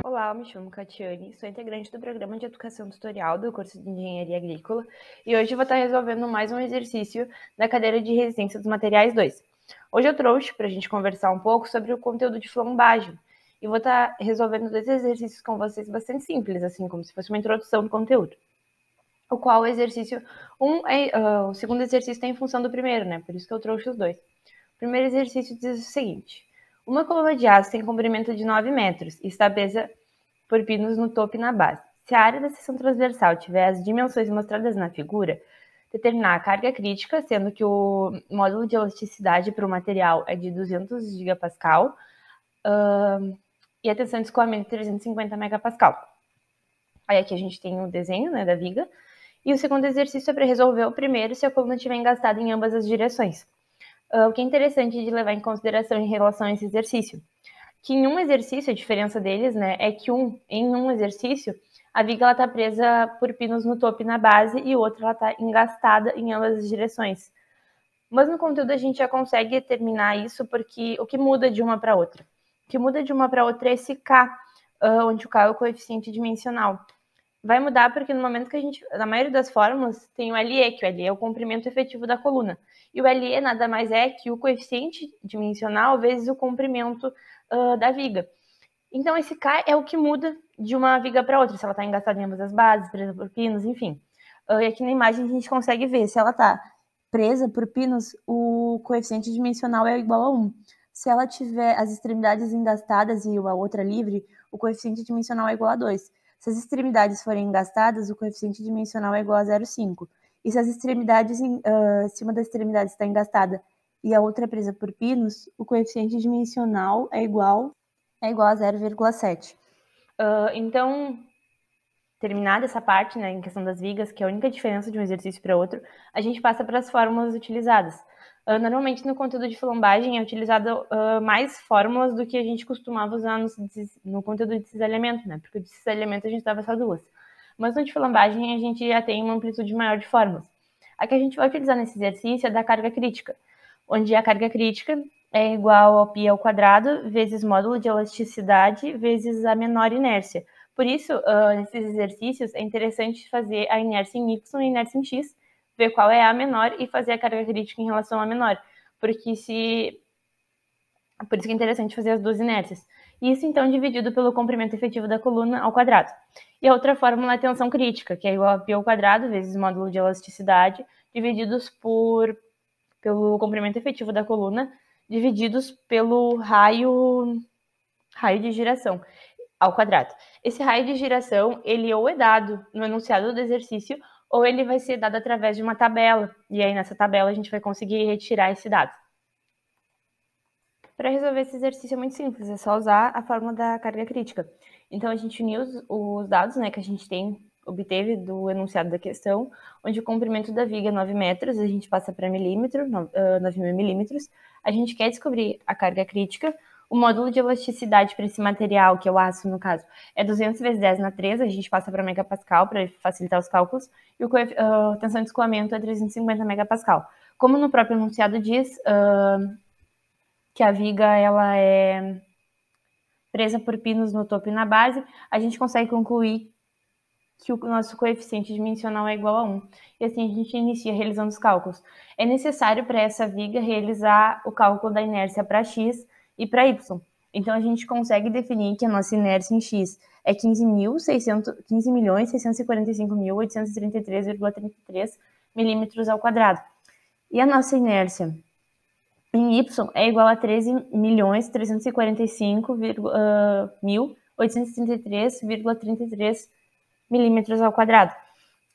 Olá, eu me chamo Catiane, sou integrante do programa de educação tutorial do curso de Engenharia Agrícola e hoje vou estar resolvendo mais um exercício da cadeira de resistência dos materiais 2. Hoje eu trouxe para a gente conversar um pouco sobre o conteúdo de flambagem e vou estar resolvendo 2 exercícios com vocês bastante simples, assim como se fosse uma introdução do conteúdo. O qual o exercício 1 o segundo exercício está em função do primeiro, né? Por isso que eu trouxe os dois. O primeiro exercício diz o seguinte: uma coluna de aço tem comprimento de 9 metros e está presa por pinos no topo e na base. Se a área da seção transversal tiver as dimensões mostradas na figura, determinar a carga crítica, sendo que o módulo de elasticidade para o material é de 200 gigapascal e a tensão de escoamento de 350 megapascal. Aí aqui a gente tem o desenho, né, da viga. E o segundo exercício é para resolver o primeiro se a coluna estiver engastada em ambas as direções. O que é interessante de levar em consideração em relação a esse exercício, que em um exercício, a diferença deles, né, é que em um exercício, a viga está presa por pinos no topo e na base, e o outro ela está engastada em ambas as direções. Mas no conteúdo a gente já consegue determinar isso, porque o que muda de uma para outra? O que muda de uma para outra é esse K, onde o K é o coeficiente dimensional. Vai mudar porque no momento que a gente, na maioria das fórmulas, tem o LE, que o LE é o comprimento efetivo da coluna. E o LE nada mais é que o coeficiente dimensional vezes o comprimento da viga. Então, esse K é o que muda de uma viga para outra, se ela está engastada em ambas as bases, presa por pinos, enfim. E aqui na imagem a gente consegue ver, se ela está presa por pinos, o coeficiente dimensional é igual a 1. Se ela tiver as extremidades engastadas e a outra livre, o coeficiente dimensional é igual a 2. Se as extremidades forem engastadas, o coeficiente dimensional é igual a 0,5. E se as extremidades, se uma das extremidades está engastada e a outra é presa por pinos, o coeficiente dimensional é igual a 0,7. Então, terminada essa parte, né, em questão das vigas, que é a única diferença de um exercício para outro, a gente passa para as fórmulas utilizadas. Normalmente no conteúdo de flambagem é utilizado mais fórmulas do que a gente costumava usar no conteúdo de cisalhamento, né? Porque o de cisalhamento a gente dava só 2. Mas no de flambagem a gente já tem uma amplitude maior de fórmulas. A que a gente vai utilizar nesse exercício é da carga crítica, onde a carga crítica é igual ao π ao quadrado vezes módulo de elasticidade vezes a menor inércia. Por isso, nesses exercícios, é interessante fazer a inércia em y e a inércia em x, ver qual é a menor e fazer a carga crítica em relação à menor. Por isso que é interessante fazer as duas inércias. Isso, então, dividido pelo comprimento efetivo da coluna ao quadrado. E a outra fórmula é a tensão crítica, que é igual a π ao quadrado vezes módulo de elasticidade, divididos pelo comprimento efetivo da coluna, divididos pelo raio de giração ao quadrado. Esse raio de giração, ele ou é dado no enunciado do exercício, ou ele vai ser dado através de uma tabela, e aí nessa tabela a gente vai conseguir retirar esse dado. Para resolver esse exercício é muito simples, é só usar a fórmula da carga crítica. Então a gente uniu os dados, né, que a gente obteve do enunciado da questão, onde o comprimento da viga é 9 metros, a gente passa para milímetro, 9.000 milímetros. A gente quer descobrir a carga crítica. O módulo de elasticidade para esse material, que é o aço no caso, é 200 vezes 10 na 3, a gente passa para megapascal para facilitar os cálculos, e a tensão de escoamento é 350 megapascal. Como no próprio enunciado diz, que a viga ela é presa por pinos no topo e na base, a gente consegue concluir que o nosso coeficiente dimensional é igual a 1. E assim a gente inicia realizando os cálculos. É necessário para essa viga realizar o cálculo da inércia para x e para y. Então a gente consegue definir que a nossa inércia em x é 15.645.833,33 milímetros ao quadrado. E a nossa inércia em y é igual a 13.345.833,33 milímetros ao quadrado.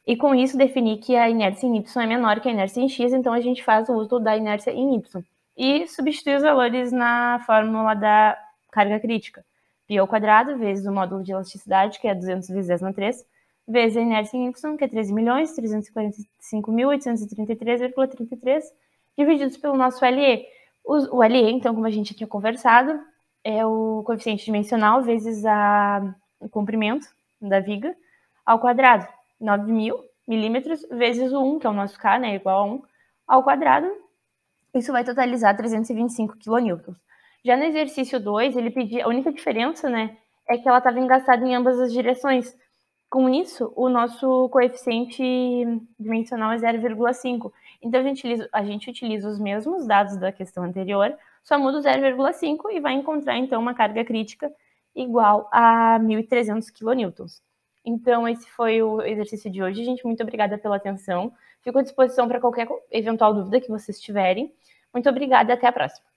E com isso definir que a inércia em y é menor que a inércia em x, então a gente faz o uso da inércia em y. E substitui os valores na fórmula da carga crítica. Π ao quadrado vezes o módulo de elasticidade, que é 200 vezes 10 na 3, vezes a inércia em y, que é 13.345.833,33, divididos pelo nosso LE. O LE, então, como a gente tinha conversado, é o coeficiente dimensional vezes o comprimento da viga ao quadrado. 9.000 milímetros vezes o 1, que é o nosso K, né, igual a 1, ao quadrado, Isso vai totalizar 325 kN. Já no exercício 2, ele pedia, a única diferença, né, é que ela estava engastada em ambas as direções. Com isso, o nosso coeficiente dimensional é 0,5. Então, a gente utiliza os mesmos dados da questão anterior, só muda o 0,5 e vai encontrar, então, uma carga crítica igual a 1.300 kN. Então, esse foi o exercício de hoje, gente. Muito obrigada pela atenção. Fico à disposição para qualquer eventual dúvida que vocês tiverem. Muito obrigada e até a próxima.